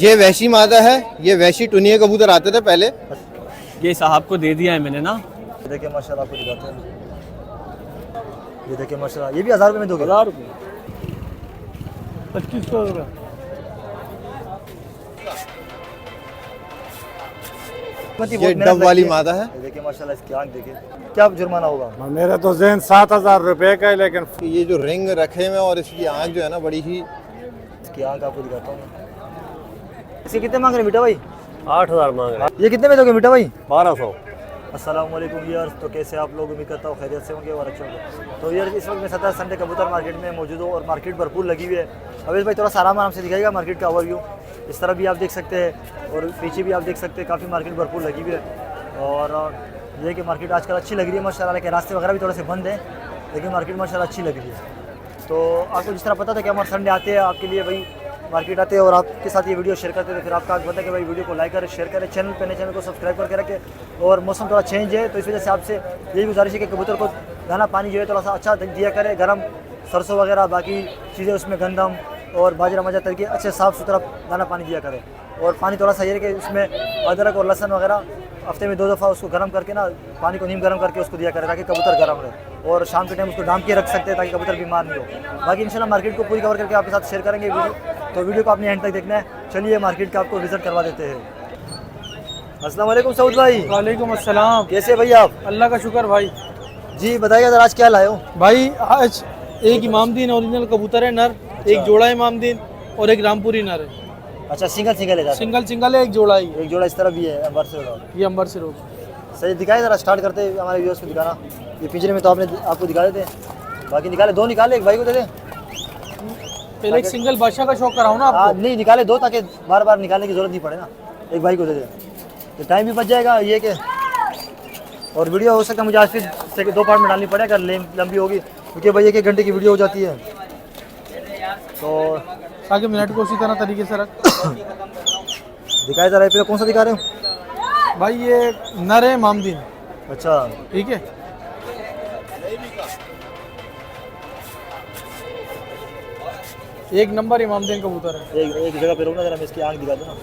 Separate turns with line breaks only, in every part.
ये वैशी मादा है, ये वैशी टुनिया कबूतर आते थे पहले।
ये साहब को दे दिया है मैंने ना।
देखिए माशाल्लाह आपको दिखाते हैं, ये देखिए माशाल्लाह, ये भी 1000 रुपये में दोगे?
1000 रुपये,
2500 रुपये।
ये डब वाली मादा है।
देखिए माशाल्लाह इसकी आँख देखिए, क्या जुर्माना होगा?
मेरा तो जहन 7000 रुपये का है, लेकिन
ये जो रिंग रखे हुए और इसकी आँख जो है ना बड़ी ही।
इसकी आँख आपको दिखाता हूँ। इसके कितने मांग रहे मीठा भाई?
8000 मांग रहा है।
ये कितने में दोगे मीठा भाई?
1200।
अस्सलाम वालेकुम व्यूअर्स, तो कैसे आप लोग? उम्मीद करता हूँ खैरियत से होंगे और अच्छे होंगे। तो यार इस वक्त मैं 17 संडे कबूतर मार्केट में मौजूद हूँ और मार्केट भरपूर लगी हुई है। अवेश भाई थोड़ा सा आराम से दिखाएगा मार्केट का ओवरव्यू। इस तरफ भी आप देख सकते हैं और पीछे भी आप देख सकते हैं, काफ़ी मार्केट भरपूर लगी हुई है। और ये कि मार्केट आजकल अच्छी लग रही है माशाल्लाह, के रास्ते वगैरह भी थोड़े से बंद हैं, लेकिन मार्केट माशाल्लाह अच्छी लग रही है। तो आपको जिस तरह पता था कि हमारे संडे आते हैं आपके लिए भाई मार्केट आते हैं और आपके साथ ये वीडियो शेयर करते थे, फिर आपका पता है कि भाई वीडियो को लाइक करें, शेयर करें, चैनल को सब्सक्राइब करके रखें। और मौसम थोड़ा चेंज है तो इस वजह से आपसे यही गुजारिश है कि कबूतर को दाना पानी जो है थोड़ा सा अच्छा दिया करें, गर्म सरसों वगैरह बाकी चीज़ें उसमें गंदम और बाजरा मजा तरीके अच्छे साफ़ सुथरा दाना पानी दिया करें। और पानी थोड़ा सा ये है कि उसमें अदरक और लहसुन वगैरह हफ्ते में 2 दफ़ा उसको गर्म करके ना, पानी को नीम गर्म करके उसको दिया करें ताकि कबूतर गर्म रहे। और शाम के टाइम उसको डाम के रख सकते हैं ताकि कबूतर बीमार नहीं हो। बाकी इंशाल्लाह मार्केट को पूरी कवर करके आपके साथ शेयर करेंगे वीडियो, तो वीडियो को आपने एंड तक देखना है। चलिए मार्केट का आपको विजिट करवा देते हैं। अस्सलाम वालेकुम सऊद भाई।
वालेकुम अस्सलाम।
कैसे भाई आप?
अल्लाह का शुक्र भाई।
जी बताइए सर, आज क्या लाए हो?
भाई आज एक इमामदीन ओरिजिनल कबूतर है नर, एक जोड़ा इमामदीन और एक रामपुरी नर है।
अच्छा सिंगल है?
सिंगल है, एक जोड़ा ही।
एक जोड़ा इस तरह भी है अंबर से।
ये अंबर से रोक।
सही दिखाए ज़रा, स्टार्ट करते हैं हमारे व्यूअर्स को दिखाना। ये पिंजरे में तो आपने आपको दिखा देते हैं, बाकी निकाले 2 निकाले, एक भाई को दे दे।
पहले एक सिंगल बादशाह का शौक कराऊँ ना आपको?
नहीं निकाले 2 ताकि बार बार निकालने की जरूरत नहीं पड़े ना। एक भाई को दे दे तो टाइम भी बच जाएगा ये के। और वीडियो हो सकता है मुझे आज फिर 2 पार्ट में डालनी पड़े अगर लंबी होगी, क्योंकि भाई 1 घंटे की वीडियो हो जाती है। तो
ताकि मिनट को उसी तरह तरीके से रख।
दिखाए ज़रा, फिर कौन सा दिखा रहे हो
भाई? ये नर है इमामदीन।
अच्छा
ठीक है। एक नंबर इमामदीन कबूतर है।
एक जगह पे रोकना जरा, मैं इसकी आँख दिखा दूँ ना।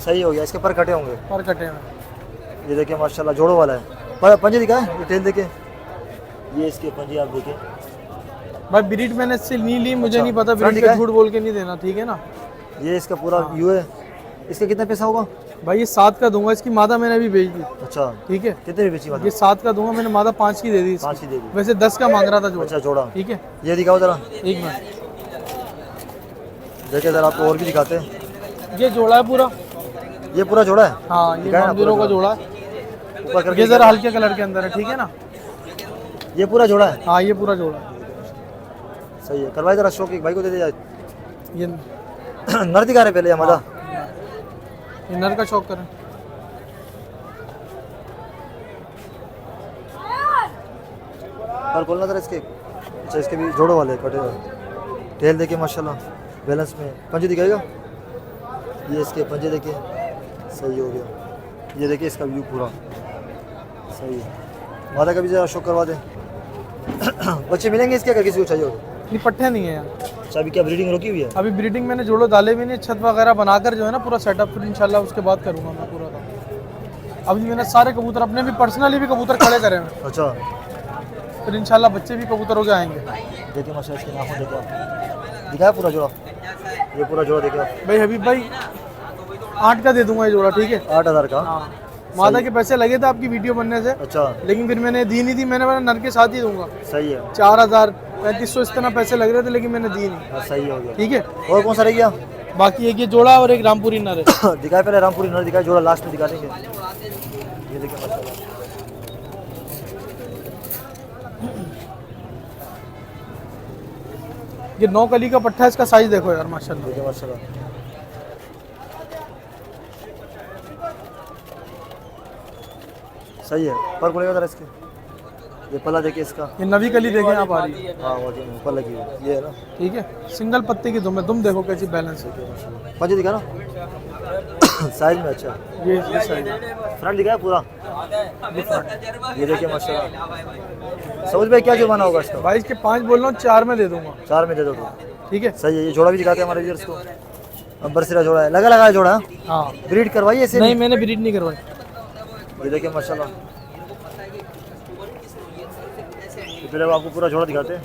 सही हो गया, इसके पर कटे होंगे।
पर कटे हैं।
ये देखिए माशाल्लाह जोड़ों वाला है। पंजे दिखाए, ये टेल देखे, ये इसके पंजे आप देखें
भाई। ब्रीड मैंने इससे नहीं ली, मुझे नहीं पता,
फ्रंट
ब्रीड का झूठ बोल के नहीं देना, ठीक है ना।
ये इसका पूरा व्यू है। इसका कितना पैसा होगा
भाई? ये 7 का दूंगा। इसकी मादा मैंने अभी भेज दी।
अच्छा
ठीक है।
कितने में बेची बात?
ये 7 का दूंगा मैंने, मादा 5 की दे दी।
5 की दे दी।
वैसे 10 का मांग रहा था जोड़ा।
अच्छा जोड़ा,
ठीक है।
ये दिखाओ जरा,
एक मिनट
देखिए जरा, आपको और भी दिखाते हैं।
ये जोड़ा है पूरा।
ये पूरा जोड़ा है?
हाँ, ये मंदिरों का जोड़ा है।
ऊपर करके
ये जरा हल्के कलर के अंदर है, ठीक है ना।
ये पूरा जोड़ा है?
हाँ, ये पूरा जोड़ा है।
सही है, करवाए जरा शौक, एक भाई को दे दे जाए।
ये
नर दिखा रहे पहले या मादा?
ये नर का शौक करें।
पर खोलना जरा इसके। अच्छा इसके भी जोड़ों वाले कटे हुए। टेल देखिए माशाल्लाह बैलेंस में। पंजे दिखाएगा, ये इसके पंजे देखिए, सही हो गया। ये देखिए इसका व्यू पूरा सही है। मादा का भी जरा शौक करवा दें। बच्चे मिलेंगे इसके अगर किसी को चाहिए हो?
ये पट्टे नहीं है यार।
अच्छा अभी क्या ब्रीडिंग रोकी हुई है?
अभी ब्रीडिंग मैंने जोड़ो डाले भी नहीं, छत वगैरह बनाकर जो है ना पूरा सेटअप, फिर इंशाल्लाह उसके बाद करूँगा मैं पूरा काम। अभी मैंने सारे कबूतर अपने भी पर्सनली भी कबूतर खड़े करे हैं।
अच्छा
फिर इंशाल्लाह बच्चे भी कबूतरों के आएंगे।
देखिए माशा इसके नाखून देखो आप, दिखाया पूरा जोड़ा, ये पूरा जोड़ा देखिए आप।
भाई हबीब भाई 8 का दे दूंगा ये जोड़ा, ठीक है।
8000 का?
हाँ, मादा के पैसे लगे थे आपकी वीडियो बनने से।
अच्छा
लेकिन फिर मैंने दी नहीं थी, मैंने बोला नर के साथ ही दूंगा।
सही है।
4000 3500 इस तरह पैसे लग रहे थे, लेकिन मैंने दी नहीं।
सही हो गया।
ठीक है।
और कौन सा रह गया?
बाकी एक ये जोड़ा और एक रामपुरी नर है।
दिखाए पहले रामपुरी नर दिखाए, जोड़ा लास्ट में दिखा देंगे। ये देखिए माशाल्लाह,
ये 9 कली का पट्टा है, इसका साइज देखो यार माशाल्लाह।
देखिए माशाल्लाह। सही है। पर बोलेगा जरा इसके, ये पला देखिए इसका।
ये नवी कली देखें आप आ रही है।
हाँ वो जो ऊपर लगी हुई है, ये है ना।
ठीक है। सिंगल पत्ते की दुम है, तुम देखो कैसी बैलेंस है।
पंजे दिखा ना साइज में। अच्छा
ये साइज है।
फ्रंट दिखाया पूरा, ये देखिए माशाल्लाह। समझ भाई क्या जुर्माना होगा इसका?
भाई इसके 5 बोल रहा हूँ, 4 में दे दूंगा।
4 में दे दो तो
ठीक है।
सही है, ये जोड़ा भी दिखाते हैं हमारे व्यूअर्स को। बरसीरा जोड़ा है, लगा लगा जोड़ा है।
हाँ
ब्रीड करवाई है इसे?
नहीं मैंने ब्रीड नहीं करवाई।
ये देखिए माशाल्लाह, पहले आपको पूरा जोड़ा दिखाते हैं।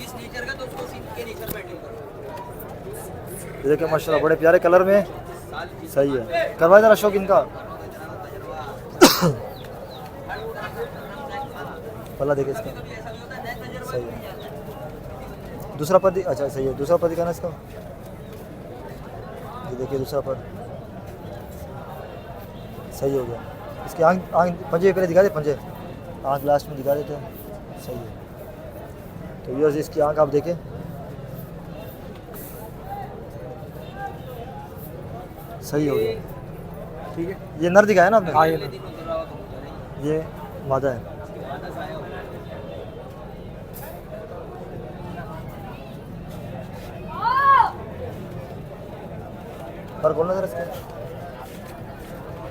ये देखिए माशाल्लाह, बड़े प्यारे कलर में। सही है, करवाए जरा शौक इनका। पल्ला देखिए इसका, सही है। दूसरा पद, अच्छा सही है, दूसरा पद दिखाना इसका। ये देखिए दूसरा पद, सही हो गया। इसके आँख पंजे पहले दिखा दे, पंजे आँख लास्ट में दिखा देते हैं। सही है, तो व्यूअर्स इसकी आँख आप देखें। सही हो गया, ठीक है। ये नर दिखाया ना आपने?
हाँ
ये मादा है। पर बोलना सर इसके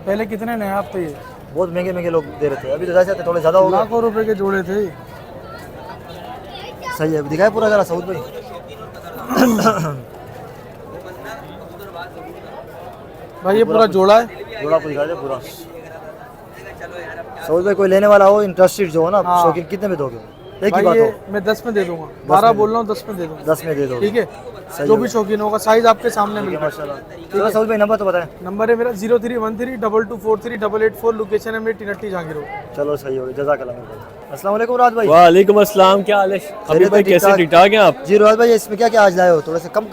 पहले कितने नए आप पे?
बहुत महंगे महंगे लोग दे रहे थे, अभी तो जैसे थोड़े ज़्यादा हो गए।
लाखों रुपए के जोड़े थे।
सही है, दिखाए पूरा जरा सऊद भाई।
भाई ये पूरा जोड़ा है।
जोड़ा आपको दिखा दे पूरा। सऊद भाई कोई लेने वाला हो, इंटरेस्टेड जो हो ना,
हाँ।
शौकीन, कितने में दोगे? एक ही
भाई
बात
ये
हो,
मैं 10 में दे दूंगा। 12 बोल रहा हूँ, 10 में दे दूंगा।
10 में दे दो,
ठीक है,
सही
जो
है।
भी शौकीन होगा, साइज आपके सामने मिल रहा है।
माशाल्लाह। चलो सऊद भाई नंबर तो बताएं।
नंबर है मेरा 031322438884। लोकेशन है मेरी टिनट्टी जहांगीर रोड।
चलो सही हो गया, जज़ाकल्लाह मेरे भाई। अस्सलाम वालेकुम राज भाई।
वालेकुम अस्सलाम, क्या हाल है हबीब भाई, कैसे ठीक ठाक हैं आप?
जी राज भाई, इसमें क्या क्या आज लाए हो? थोड़ा सा कम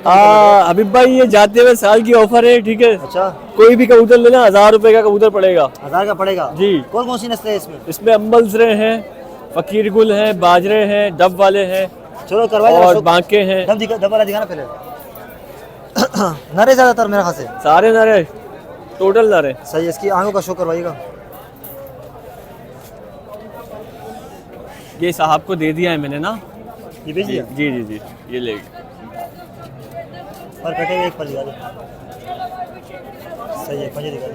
हबीब भाई ये जाते हुए साल की ऑफर है, ठीक है।
अच्छा,
कोई भी कबूतर लेना 1000 रुपए का कबूतर पड़ेगा
1000 का पड़ेगा
जी।
कौन कौन सी नस्लें है इसमें?
इसमें अम्बलसरे हैं, फकीर गुल हैं, बाजरे हैं, डब वाले हैं
चलो करवाए
और बांके हैं।
डब वाला दिखाना पहले। नरे ज़्यादातर मेरे ख्याल से।
सारे नरे, टोटल नरे।
सही है, इसकी आंखों का शो करवाइएगा।
ये साहब को दे दिया है मैंने ना।
ये भेज
जी
दिया
जी जी जी, ये ले
पर कटे हुए एक पर दिखा दो। सही है, पंजे दिखा दो,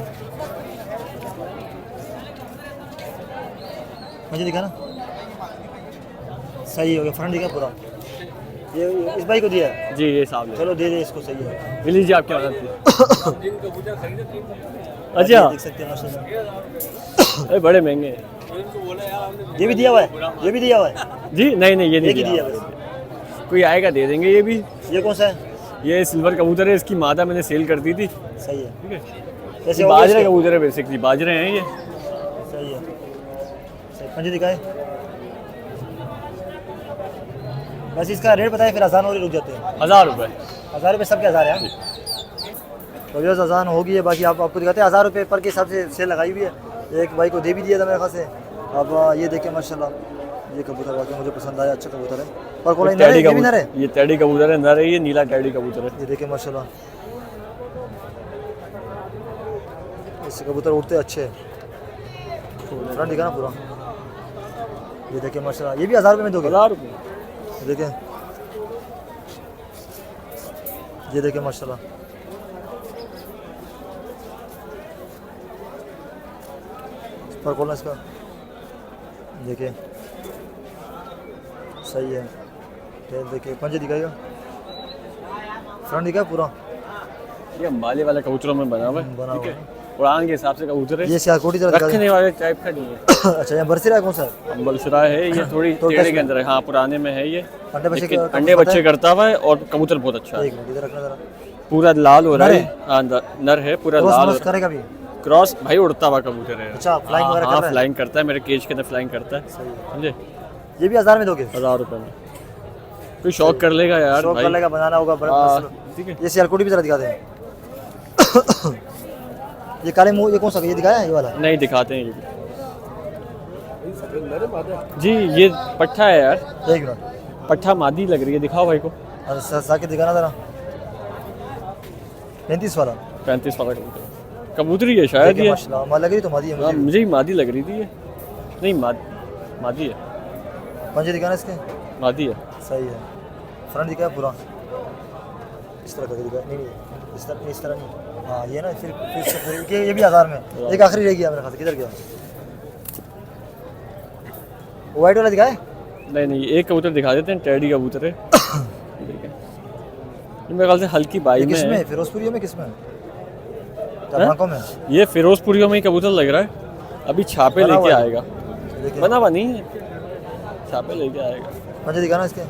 पंजे दिखा ना। सही हो गया, फ्रंट दिखा पूरा। ये इस भाई को दिया है?
जी, ये साहब ले।
चलो दे दे इसको, सही है।
मिल लीजिए, आपके ऑर्डर पे। अच्छा,
देख सकते हैं माशाल्लाह।
अरे बड़े महंगे हैं।
ये भी दिया हुआ है? ये भी दिया हुआ है?
जी नहीं नहीं, ये नहीं
एक ही
दिया।
दिया बस।
कोई आएगा दे देंगे। ये भी,
ये कौन सा है?
ये सिल्वर कबूतर है, इसकी मादा मैंने सेल कर दी थी।
सही है,
ठीक है,
कैसे
ये
हो गया
बाजरे
इसके?
कबूतर है, बेसिकली बाजरे हैं ये।
सही है, सही। पंजे दिखाए बस। इसका रेट बताए, फिर आसान हो रुक जाते हैं।
1000 रुपए।
1000 रुपये सबके 1000 है। तो व्यूअर्स आसान होगी है, बाकी आपको दिखाते हैं। 1000 रुपये पर के हिसाब से सेल लगाई हुई है। एक भाई को दे भी दिया था मेरे ख्याल से। अब ये देखें माशाल्लाह, ये कबूतर वाकई मुझे पसंद आया, अच्छा कबूतर है। पर कौन नर है? ये भी नर है?
ये टैडी कबूतर है, नर है, ये नीला टैडी कबूतर है।
ये देखें माशाल्लाह, इससे कबूतर उड़ते अच्छे हैं। फ्रंट दिखा ना पूरा। ये देखें माशाल्लाह, ये भी 1000 रुपये में दोगे?
1000 रुपये।
देखें, ये देखें माशाल्लाह, पर खोलना इसका, देखिए सही है। टेल देखिए, पंजे दिखाएगा, फ्रंट दिखा पूरा।
ये अंबाले वाला कबूतरों में बना हुआ है,
बना
ठीक
हुआ
है। उड़ान के हिसाब से कबूतर है,
ये सियालकोटी तरह दिखा
रखने वाले टाइप का नहीं है।
अच्छा, यहाँ बरसीरा है कौन सा है?
अम्बलसरा है ये, थोड़ी टेढ़े के अंदर है। हाँ, पुराने में है ये,
अंडे बच्चे
लेकिन
का-
अंडे बच्चे करता हुआ है और कबूतर बहुत अच्छा है।
एक मिनट इधर रखना जरा।
पूरा लाल हो रहा
नर
है। हाँ, नर है, पूरा
क्रॉस
लाल हो
क्रॉस
रहा
करेगा भी?
है। क्रॉस भाई उड़ता हुआ कबूतर है।
अच्छा, फ्लाइंग वगैरह कर
हाँ,
रहा है?
फ्लाइंग करता है, मेरे केज के अंदर फ्लाइंग करता है,
सही है।
समझे।
ये भी 1000 में दोगे?
1000 रुपये में कोई शौक कर लेगा यार
शौक
भाई।
कर लेगा, बनाना होगा बड़ा
हाँ,
मस्त।
ठीक है।
ये सियालकोटी भी जरा दिखा दें। ये काले मुंह, ये कौन सा, ये दिखाया है? ये वाला
नहीं दिखाते हैं ये भी। जी, ये पट्ठा है यार,
एक मिनट।
पट्ठा मादी लग रही है, दिखाओ भाई को।
अरे साके दिखाना जरा। 35 वाला
35 वाला कबूतर, कबूतरी है शायद
देखिए
ये।
माशाल्लाह, मां लग रही तो मादी है
हाँ,
मुझे।
मुझे ही मादी लग रही थी ये। नहीं, मादी है,
पंजे दिखाना इसके,
मादी है।
सही है। फ्रंट दिखाया पूरा, इस तरह का दिखाया। नहीं नहीं, इस तरह नहीं। हाँ, ये ना, फिर ये भी 1000 में। एक आखिरी रह गया मेरे ख्याल से, किधर गया? वाइट वाला दिखाए?
नहीं नहीं, एक कबूतर दिखा देते हैं, टैडी कबूतर है। ठीक है, मेरे ख्याल से हल्की बाई
ये
में
किस में
है।
है? फिरोजपुरियों में किस में है? टमाको में
ये फिरोजपुरियों में ही कबूतर लग रहा है। अभी छापे
बना
लेके
हुआ है।
आएगा।
देखिए
बना हुआ नहीं है, छापे लेके आएगा।
पंजे दिखाना इसके,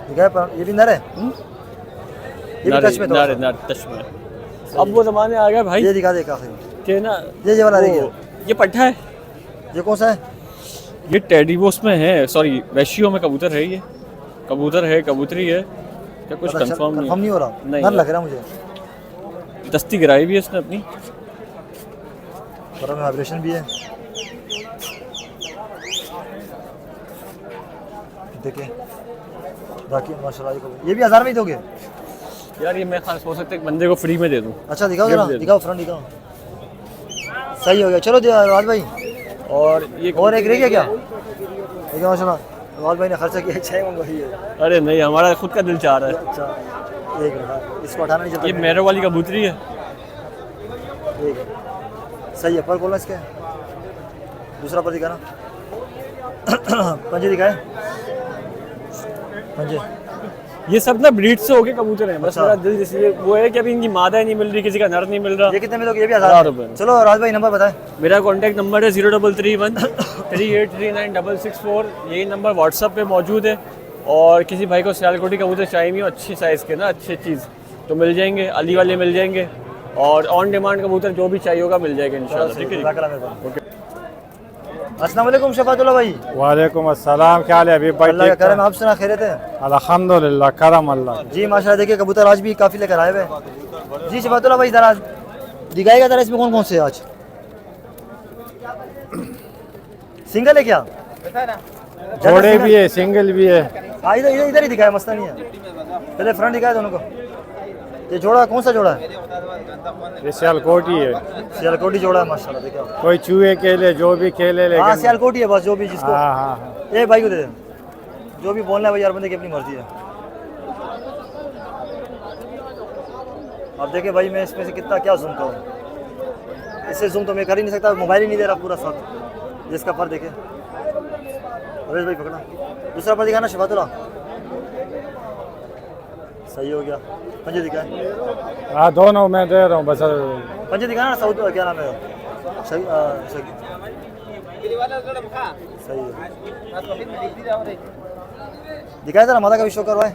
दिखाए ये भी नर है, ये भी टच में थोड़ा सा।
टच में। अब वो जमाने आ गया भाई
ये दिखा दे काफी,
कि ना
ये वाला देखिए,
ये पट्ठा है,
ये कौन सा है?
ये टेडीबोस में है, सॉरी वैशियों में कबूतर है। ये कबूतर है, कबूतरी है क्या, कुछ कंफर्म
नहीं हो रहा,
नहीं
नर
है।
लग रहा है मुझे।
दस्ती गिराई भी है इसने अपनी।
पर में वाइब्रेशन भी है, देखिए बाकी माशाल्लाह। ये भी 1000 में ही दोगे?
यार ये मैं खास हो सकता है एक बंदे को फ्री में दे दूं।
अच्छा दिखाओ
गिफ्ट
जरा,
दे दो।
दिखाओ फ्रंट दिखाओ, सही हो गया। चलो राज भाई,
और ये
और एक रह गया क्या? देखिए माशाल्लाह राज भाई ने खर्चा किया, 6 मंगवाई है।
अरे नहीं, हमारा खुद का दिल चाह रहा है।
अच्छा एक रखा, इसको हटाना नहीं
ये
चलता।
मेरो वाली कबूतरी है।
एक सही है, पर बोलना इसके, दूसरा पर दिखाना। पंजे दिखाए, पंजे
ये सब ना ब्रीड से होके कबूतर हैं। बस
अच्छा।
मेरा दिल इसलिए वो है कि अभी इनकी मादा नहीं मिल रही, किसी का नर नहीं मिल रहा।
ये कितने में दोगे? ये भी
1000
1000
रुपए।
चलो राज भाई नंबर बताएं।
मेरा कॉन्टैक्ट नंबर है 0331 3839 यही नंबर व्हाट्सअप पे मौजूद है। और किसी भाई को सियालकोटी कबूतर चाहिए हो अच्छी साइज़ के ना, अच्छी चीज़ तो मिल जाएंगे, अली वाले मिल जाएंगे। और ऑन डिमांड कबूतर जो भी चाहिए होगा मिल जाएगा इंशाल्लाह। ठीक है जी।
अस्सलाम वालेकुम शफातुल्लाह भाई।
वालेकुम अस्सलाम, क्या हाल है अभी भाई?
अल्लाह का करम, आप सुना खैरियत है?
अल्हम्दुलिल्लाह, करम अल्लाह।
जी माशाल्लाह। देखिए कबूतर आज भी काफ़ी लेकर आए हुए हैं। जी शफातुल्लाह भाई ज़रा दिखाएगा ज़रा, इसमें कौन कौन से हैं आज? सिंगल है क्या?
जोड़े भी है, सिंगल भी है।
हाँ इधर इधर इधर ही दिखाया, मसला नहीं है। पहले फ्रंट दिखाया दोनों को। ये जोड़ा कौन सा जोड़ा है?
ये सियालकोटी है,
सियालकोटी जोड़ा है माशाल्लाह। देखिए
कोई चूहे खेले जो भी खेले,
हाँ
लेकिन
सियालकोटी है बस, जो भी जिसको।
हाँ हाँ हाँ।
ये भाई को दे दे, जो भी बोलना है भाई, यार बंदे की अपनी मर्जी है। अब देखिए भाई मैं इसमें से कितना क्या जूम करूँ, इससे जूम तो मैं कर ही नहीं सकता, मोबाइल ही नहीं दे रहा पूरा साथ। जिसका पर देखे रमेश भाई पकड़ा, दूसरा पर दिखाना शफातुल्लाह। सही हो गया। पंजे दिखाए,
हाँ दोनों मैं दे रहा हूँ बस।
पंजे दिखाना। साउथ क्या नाम है? सही सही है। दिखाया जरा मादा का भी शो करवाए।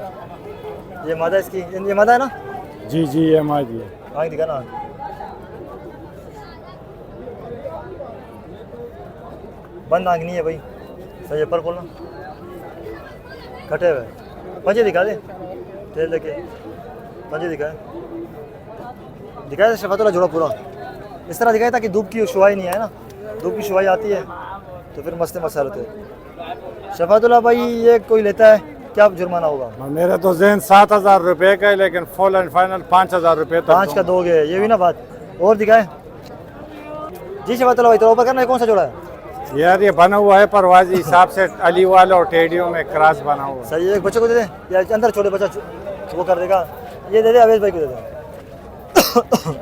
ये मादा इसकी, ये मादा है ना?
जी जी ये माँ जी।
आगे दिखा ना, बंद आंख नहीं है भाई। सही है, पर खोलना, कटे हुए पंजे दिखा दे, तेल लेके पंजे दिखाए, दिखाए शफातुल्लाह जोड़ा पूरा इस तरह दिखाया ताकि धूप की शुआई नहीं है ना, धूप की शुआई आती है तो फिर मस्त मसाले होते हैं। शफातुल्लाह भाई ये कोई लेता है क्या जुर्माना होगा?
मेरा तो जहन 7000 रुपये का है, लेकिन फुल एंड फाइनल 5000 रुपये तक
5 का दोगे, ये भी ना बात। और दिखाए जी शफातुल्लाह भाई, तो ऊपर करना है, कौन सा जोड़ा है?
यार ये बना हुआ है परवाजी हिसाब से, अली वाला और टेडियो में क्रॉस बना हुआ है।
सही है। एक बच्चे को दे दे या अंदर छोटे बच्चा वो कर देगा, ये दे दे अवेश भाई को दे दे।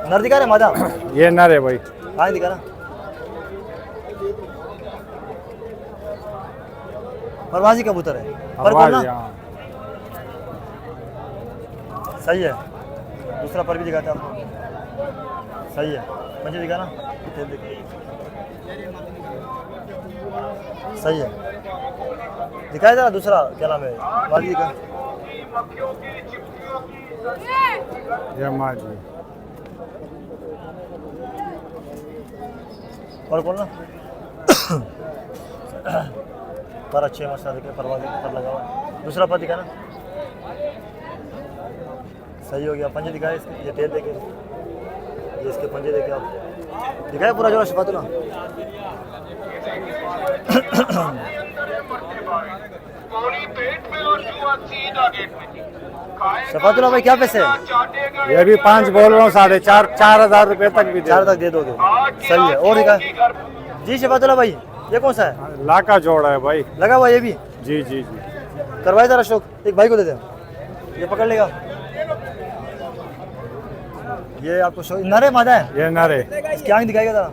नर दिखा रहे मादा?
ये नर है भाई।
हाँ दिखा ना, परवाजी कबूतर है, पर बोलना।
परवाजी, हाँ।
सही है। दूसरा पर भी दिखाते हैं आपको, सही है। मुझे दिखाना, सही है। दिखाया जरा दूसरा, क्या नाम है? वाली दिखा,
ये माँ जी।
और कौन ना पर अच्छे मसला देखे, परवाज़ पर लगा हुआ। दूसरा पर दिखाना, सही हो गया। पंजे दिखाए इसके, ये टेल देखे, ये इसके पंजे देखे आप, दिखाए पूरा जोड़ा शफातुल्लाह। शफातुल्लाह भाई क्या पैसे है?
ये भी 5 बोल रहा हूँ, 4,500 रुपये तक भी
4 तक दे दोगे, सही है। और दिखाए जी शफातुल्लाह भाई, ये कौन सा है?
लाका जोड़ा है भाई।
लगा हुआ ये भी?
जी जी जी।
करवाए जरा शौक, एक भाई को दे दे, ये पकड़ लेगा। ये आपको शौक नर है मादा है?
ये नर है।
इसकी आंख दिखाएगा जरा,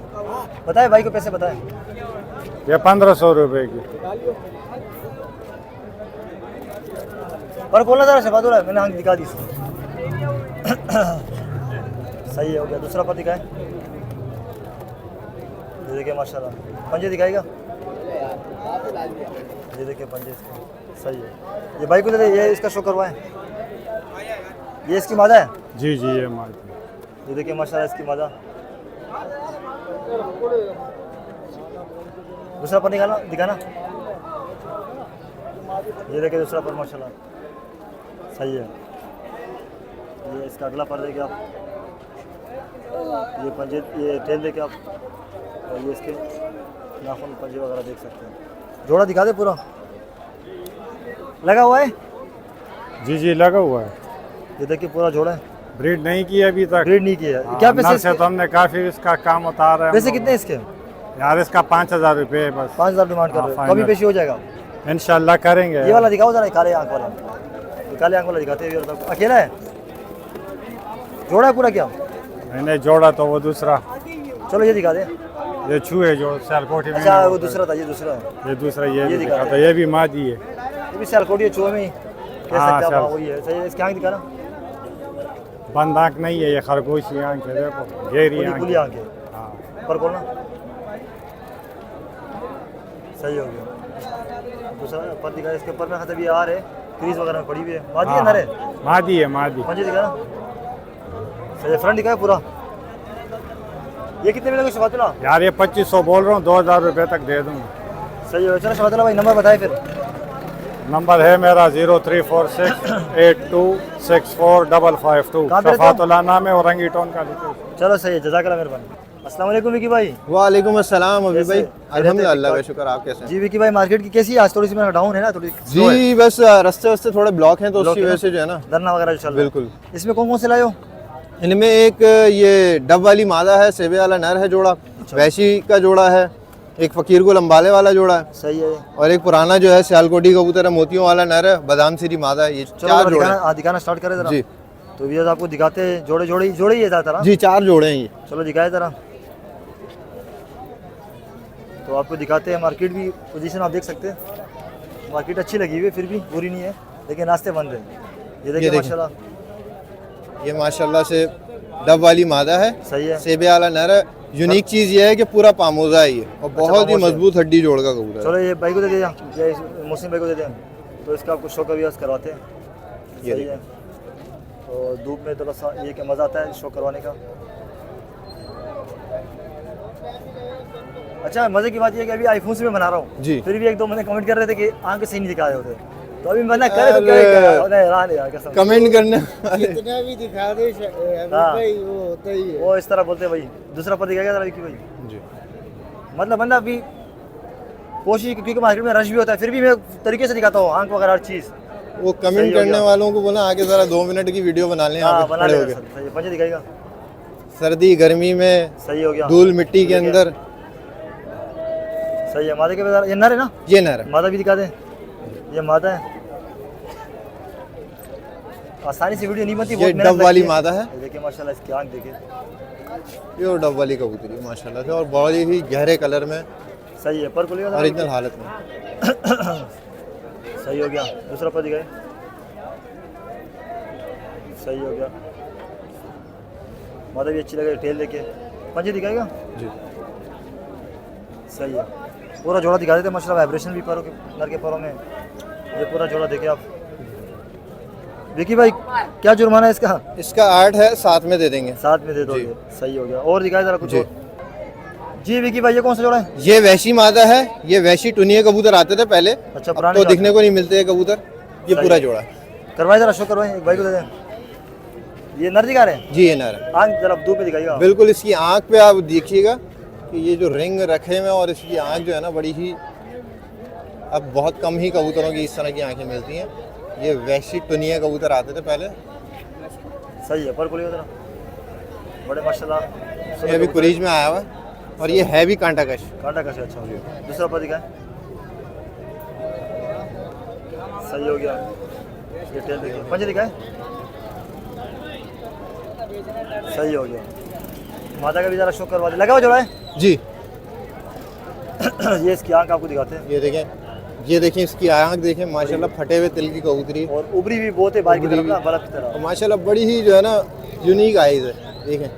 बताए भाई को पैसे बताए।
ये 1500 रुपये की।
पर खोलना जरा शफातुल्ला है, मैंने आँख दिखा दी इसको। सही हो गया। दूसरा पर दिखाए, ये देखिए माशाल्लाह। पंजे दिखाएगा, ये देखिए पंजे इसके। सही है। ये भाई को दे दे, ये इसका शो करवाएं। ये इसकी मादा है।
जी जी ये माल
ये देखिए माशाल्लाह इसकी मादा। दूसरा पर निकालना दिखाना। ये देखिए दूसरा पर माशाल्लाह। सही है। ये इसका अगला पर देखिए आप, ये पंजे, ये टेल देखिए आप, और ये इसके नाखून पंजे वगैरह देख सकते हैं। जोड़ा दिखा दे पूरा लगा हुआ है।
जी जी लगा हुआ है।
ये देखिए पूरा जोड़ा है,
ब्रीड नहीं की अभी तक।
ब्रीड नहीं किया है।
हाँ,
क्या पैसे
नर
इसके?
से तो हमने काफी इसका काम उतारा है।
पैसे कितने इसके?
यार इसका 5,000 रुपये है बस।
5,000 डिमांड कर
हाँ,
रहे हो,
फाइनल।
कभी पेशी हो जाएगा।
इंशाल्लाह करेंगे।
ये वाला दिखाओ जरा, काले आंख वाला। ये काले आंख वाला दिखाते हैं। अकेला है, जोड़ा है पूरा क्या?
मैंने जोड़ा तो वो दूसरा,
चलो ये दिखा दे।
ये चूहे जो सियालकोटी में।
अच्छा वो दूसरा था, ये दूसरा है।
ये दूसरा ये भी
दिखा
दिखा था, ये भी मादी है।
ये भी सियालकोटी है, चूहे में ही कह
हाँ,
सकते हैं आप।
सियाल-
वही है। सही है। इसकी आंख दिखाना।
बंद आँख नहीं है, ये खरगोशी आँख है, देखो गहरी
खुली
आँख
खुली
है।
आंख है।
हाँ
पर खोलना। सही हो गया। दूसरा पर दिखा, इसके ऊपर में मतलब ये आ रहे क्रीज वगैरह में पड़ी हुई है। मादी है, नर है?
मादी है मादी।
पंजे दिखाना। सही है। फ्रंट दिखाया पूरा। ये कितने मिलेगा शफातुल्ला?
यार ये 2500 बोल रहा हूँ, 2,000 रुपये तक दे दूँगा।
सही है। चलो शफातुल्ला भाई नंबर बताए फिर।
नंबर है मेरा 034682645552।
कहाँ पे रहते हो?
शफातुल्लाह नाम है, औरंगी टोन का लिखे।
चलो सही है, जज़ाकल्लाह मेहरबानी। अस्सलाम वालेकुम विकी भाई।
वालेकुम अस्सलाम अभी
कैसे?
भाई। अल्हम्दुलिल्लाह, अल्लाह का
ठीक-ठाक?
शुक्र। आप कैसे हैं?
जी विकी भाई, मार्केट की कैसी है आज? थोड़ी सी मेरा डाउन है ना, थोड़ी slow है।
जी बस रास्ते वास्ते थोड़े ब्लॉक हैं तो
ब्लॉक
उसकी
है
वजह
ना?
से जो है ना।
धरना वगैरह जो चल रहा है।
बिल्कुल।
इसमें कौन कौन से लाए हो?
इनमें एक ये डब वाली मादा है, सेबे वाला नर है जोड़ा, वैशी का जोड़ा है, एक फकीर को लंबाले वाला जोड़ा है,
सही है।
और एक पुराना जो है सियालकोटी कबूतर है, मोतियों वाला नर है, बादाम सीरी मादा है। ये
चलो
चार जोड़े
दिखाना,
हैं।
दिखाना स्टार्ट करें जरा।
जी
तो व्यूअर्स आपको दिखाते हैं। जोड़े जोड़े ही है ज़्यादातर।
जी 4 जोड़े हैं ये।
चलो दिखाए जरा। तो आपको दिखाते हैं। मार्केट भी पोजीशन आप देख सकते हैं। मार्केट अच्छी लगी हुई है, फिर भी बुरी नहीं है, लेकिन रास्ते बंद है। ये देखिए
देखिए।
माशाल्लाह।
ये माशाल्लाह से डब वाली मादा है,
सही है।
सेबे वाला नर है। यूनिक चीज़ ये है कि पूरा पामोजा है ये, और बहुत ही
पामोजा है।
मजबूत हड्डी जोड़ का कबूतर है।
चलो ये भाई को दे दिया, ये मुस्लिम भाई को दे दें। तो इसका आपको शो का व्यूअर्स करवाते हैं।
ये
सही है। तो धूप में थोड़ा सा ये कि मज़ा आता है शो करवाने का। अच्छा मज़े की बात ये है कि अभी आईफोन से मैं बना रहा हूँ,
जी।
फिर भी एक दो मैंने कमेंट कर रहे थे कि आंख सही नहीं दिखा रहे होते, तो अभी मैंने करे तो क्या ही करा, उन्हें हैरान है यार कसम से।
कमेंट करने वाले।
जितना भी दिखा दे
हाँ।
भाई वो होता ही है।
वो इस तरह बोलते हैं भाई। दूसरा पर दिखाएगा जरा विकी भाई।
जी
मतलब बंदा अभी कोशिश, क्योंकि मार्केट में रश भी होता है, फिर भी मैं तरीके से दिखाता हूँ आंख वगैरह हर चीज़।
वो
सही
कमेंट
हो
करने
गया।
वालों को बोला आगे जरा 2 मिनट की वीडियो बना लें
हाँ
यहाँ पे
बना
खड़े
लेगा
होके।
सर। सही है। पंजे दिखाएगा।
सर्दी गर्मी में
सही हो गया।
धूल मिट्टी के
ठीक है।
अंदर
सही है। मादा के बाजार ये नर है ना?
ये नर है।
मादा भी दिखा दें। ये मादा है। आसानी से वीडियो नहीं बनती,
ये
बहुत मेहनत
डब वाली
लगती
मादा है।
ये देखिए माशाल्लाह इसकी आंख देखिए।
ये और डब वाली कबूतरी है माशाल्लाह से, और बहुत ही गहरे कलर में,
सही है। पर को लेगा
ओरिजिनल हालत में।
सही हो गया। दूसरा पर दिखाए। सही हो गया। मादा भी अच्छी लगे, टेल देखिए। पंजे दिखाएगा।
जी
सही है। पूरा जोड़ा दिखा देते माशाल्लाह, वाइब्रेशन भी पैरों के, नर के पैरों में। ये पूरा जोड़ा देखिए आप। विकी भाई क्या जुर्माना है इसका?
इसका 8 है, साथ में दे देंगे।
साथ में दे दोगे। सही हो गया। और दिखाए जरा कुछ
जी।
और। जी विकी भाई ये कौन सा जोड़ा है?
ये वैशी मादा है, ये वैशी टुनिया कबूतर आते थे पहले,
अच्छा
अब
पुराने
तो
जोड़े।
दिखने को नहीं मिलते ये कबूतर। ये
सही
पूरा
है।
जोड़ा है।
करवाए जरा शो करवाए, एक भाई को दे दें। ये नर दिखा रहे हैं?
जी ये नर है।
आंख जरा धूप में दिखाइएगा।
बिल्कुल इसकी आंख पे आप देखिएगा कि ये जो रिंग रखे हुए हैं, और इसकी आंख जो है ना बड़ी ही, अब बहुत कम ही कबूतरों की इस तरह की आंखें मिलती हैं। ये वैशी टुनिया कबूतर आते थे पहले।
सही है। पर को लेगा जरा। बड़े माशाल्लाह।
ये अभी कुरीज में आया हुआ है, और ये है भी कांटा कश।
कांटा कैसे अच्छा हो गया। दूसरा पर दिखाए। सही हो गया। ये टेल देखिए। पंजे दिखाए। सही हो गया। माता का भी जरा शो करवा दे। लगा हुआ जोड़ा है।
जी
ये इसकी आंख आपको दिखाते हैं।
ये देखें, ये देखें इसकी आंख देखें माशाल्लाह फटे हुए तिल की कबूतरी है।
और उभरी भी बहुत है बाहर की तरफ ना, बल्ब की तरफ।
और माशाल्लाह बड़ी ही जो है ना यूनिक आइज है। देखें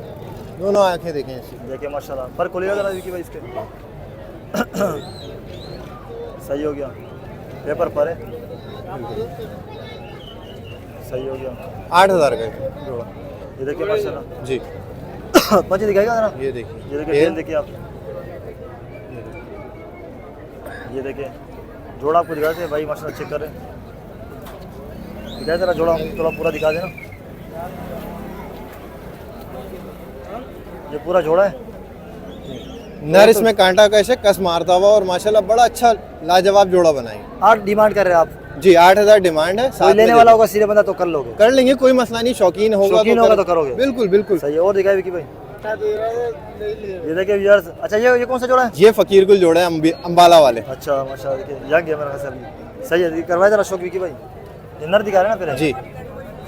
दोनों आंखें देखें इसकी।
देखिए माशाल्लाह, पर खोलिएगा जरा विकी भाई इसके। सही हो गया, पेपर पर है, सही हो गया।
8,000 का है जोड़ा।
ये देखिए माशाल्लाह।
जी
पंच दिखाएगा जरा,
ये देखिए
ये देखिए टेल देखिए आप, ये देखिए जोड़ा आपको दिखाते हैं भाई माशाल्लाह, चेक कर रहे हैं। दिखाए जरा जोड़ा, थोड़ा पूरा दिखा देना। ये पूरा जोड़ा है,
नर इसमें कांटा कैसे कस मारता हुआ और माशाल्लाह बड़ा अच्छा लाजवाब जोड़ा बनाएंगे।
8 डिमांड कर रहे हैं आप।
जी 8,000 डिमांड है।
कोई
साथ
लेने
में
वाला
दे
होगा सीधे बंदा तो कर लोगे।
कर लेंगे, कोई मसला नहीं। शौकीन होगा
शौकीन होगा तो करोगे।
बिल्कुल बिल्कुल।
सही है। और दिखाए विकी भाई, ये देखिए व्यूअर्स। अच्छा ये कौन सा जोड़ा है?
ये फकीर गुल जोड़े हैं अम्बाला वाले।
अच्छा माशाल्लाह, देखिए यंग है मेरा ख्याल से। सही है, करवाए जरा शौक विकी भाई। ये नर दिखा रहे हैं ना फिर?
जी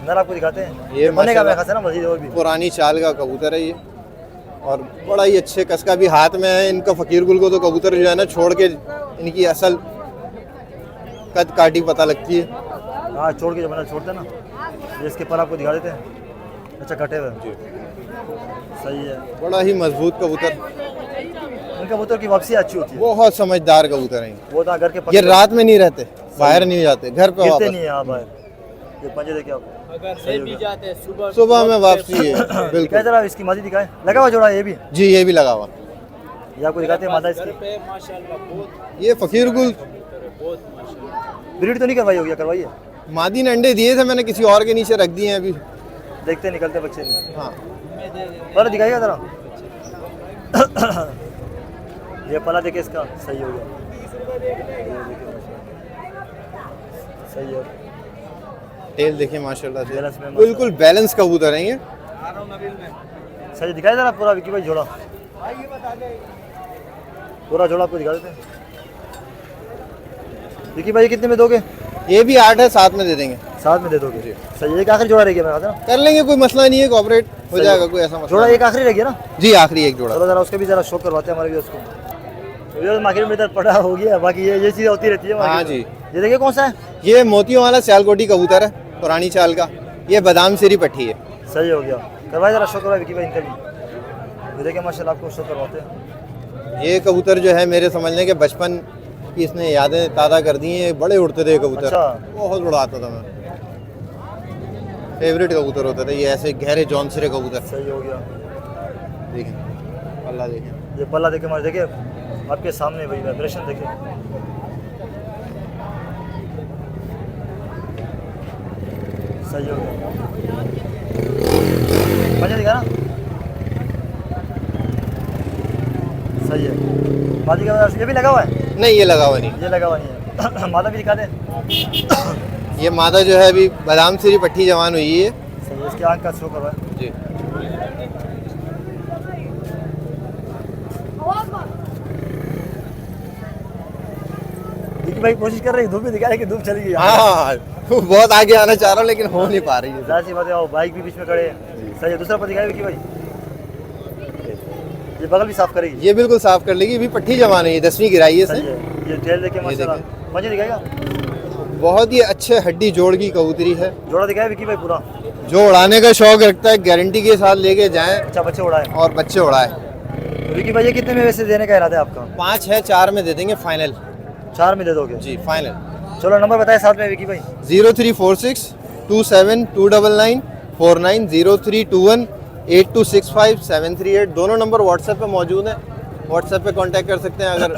नर आपको दिखाते हैं।
ये
बनेगा मेरा
माशाल्लाह
ख्याल से ना मजीद और भी।
पुरानी चाल का कबूतर है ये और बड़ा ही अच्छे कस का भी हाथ में है। इनका फकीर गुल को तो कबूतर जो है ना छोड़ के इनकी असल कद काटी पता लगती है।
हाँ छोड़ के, जब बना छोड़ते हैं ना, ये इसके पर आपको दिखा देते हैं। अच्छा कटे हुए, सही है।
बड़ा ही मजबूत कबूतर,
इनका कबूतर की वापसी अच्छी होती है।
बहुत समझदार कबूतर हैं।
वो तो घर के
ये रात में नहीं रहते, बाहर नहीं जाते, घर पे
गिरते
वापस।
नहीं है यहाँ बाहर। ये पंजे देखिए आप, सही हो गया।
सुबह में वापसी है।
दिखाए
बिल्कुल
जरा इसकी मादी दिखाए, लगा हुआ जोड़ा है ये भी।
जी ये भी लगा हुआ।
ये आपको दिखाते हैं मादा इसकी।
ये फकीर गुल
ब्रीड तो नहीं करवाई होगी, करवाइए।
मादी ने अंडे दिए थे, मैंने किसी और के नीचे रख दिए हैं अभी।
देखते हैं निकलते बच्चे नहीं।
हाँ
पला दिखाइएगा जरा। ये पला देखिए इसका, सही हो गया। सही है।
टेल देखिए माशाल्लाह से
बैलेंस में
बिल्कुल बैलेंस कबूतर हैं ये।
सही दिखाई जरा पूरा विकी भाई जोड़ा, पूरा जोड़ा आपको दिखा देते हैं। विकी भाई कितने में दोगे?
ये भी 8 है, साथ में दे देंगे।
साथ में दे दोगे? सही है। एक आखिरी जोड़ा रह गया मेरा ना,
कर लेंगे, कोई मसला नहीं है, कोऑपरेट हो
सही
जाएगा,
है।
कोई ऐसा मसला
जोड़ा
नहीं।
एक आखिरी रह गया ना?
जी आखिरी एक जोड़ा।
चलो जरा उसका भी जरा शो करवाते हैं हमारे भी उसको। तो मार्केट में इधर पड़ा हो गया, बाकी ये चीज़ होती रहती है।
हाँ जी।
ये देखिए कौन सा है?
ये मोतियों वाला सियालकोटी कबूतर है, पुरानी चाल का। ये बादाम सिरी पट्टी है।
सही हो गया, करवाए जरा शो करवाए विकी भाई इनका भी। ये देखिए माशाल्लाह आपको शो करवाते हैं।
ये कबूतर जो है मेरे समझने के बचपन की इसने यादें ताज़ा कर दी हैं। बड़े उड़ते थे कबूतर।
अच्छा।
बहुत उड़ाता था मैं, फेवरेट कबूतर होता था ये, ऐसे गहरे जौनसरे कबूतर।
सही हो गया।
देखें अल्लाह देखें।
ये पल्ला देखिए, देखिए आपके सामने वही वाइब्रेशन देखिए। सही हो गया। मजा दिखा ना, सही है। मादी का ये भी लगा हुआ है?
नहीं ये लगा हुआ नहीं।
ये लगा हुआ नहीं है। मादा भी दिखा दे।
ये मादा जो है अभी बादाम सिरी पट्टी जवान हुई है।
सही है, इसकी आँख का शो करवाए।
जी
विकी भाई कोशिश कर रही है, धूप में दिखाए कि धूप चली गई।
हाँ बहुत आगे आना चाह रहा हूँ लेकिन हो नहीं पा रही है।
जाहिर सी बात है, आओ बाइक भी बीच में खड़े हैं। सही है। दूसरा पर दिखाए विकी भाई, ये बगल भी साफ करेगी।
ये बिल्कुल साफ कर लेगी, अभी पट्टी जवान है, ये 10वीं गिराई है
सही
इसने।
है। ये टेल देखिए माशाल्लाह, मजे दिखाएगा।
बहुत ही अच्छे हड्डी जोड़ की कबूतरी है।
जोड़ा दिखाए विकी भाई पूरा।
जो उड़ाने का शौक रखता है गारंटी के साथ लेके जाएं
अच्छा बच्चे उड़ाए।
और बच्चे उड़ाए।
तो विकी भाई ये कितने में वैसे देने का इरादा है आपका?
5 है, 4 में दे देंगे फाइनल।
4 में दे दोगे?
जी फाइनल।
चलो नंबर बताए साथ में विकी भाई।
0346 27 299 49 0321 8265 738। दोनों नंबर व्हाट्सएप पे मौजूद हैं, व्हाट्सएप पे कांटेक्ट कर सकते हैं अगर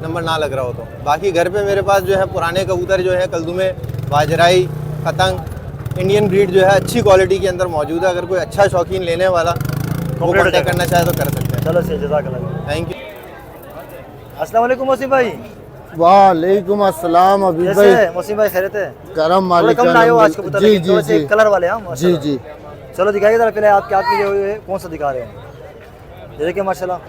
नंबर ना लग रहा हो तो। बाकी घर पे मेरे पास जो है पुराने कबूतर जो है कलदुमे, बाजराई, पतंग, इंडियन ब्रीड जो है अच्छी क्वालिटी के अंदर मौजूद है। अगर कोई अच्छा शौकीन लेने वाला वो
हो
कांटेक्ट करना चाहे तो कर सकते हैं।
चलो सही, जज़ाकल्लाह।
Thank you.
अस्सलाम वालेकुम मोहसिन भाई।
वालेकुम अस्सलाम अभी
कैसे
भाई।
है मोहसिन भाई? खैरियत है?
करम
थोड़े
मालिक
कम
का
लाए हो
नाम।
आज कबूतर,
जी
लेकिन
जी
थोड़े से
जी
कलर वाले। हाँ
जी
माशाल्लाह।
जी।
चलो दिखाइए जरा, पहले आपके हाथ में ये हुए कौन सा दिखा रहे हैं? ये देखिए माशाल्लाह,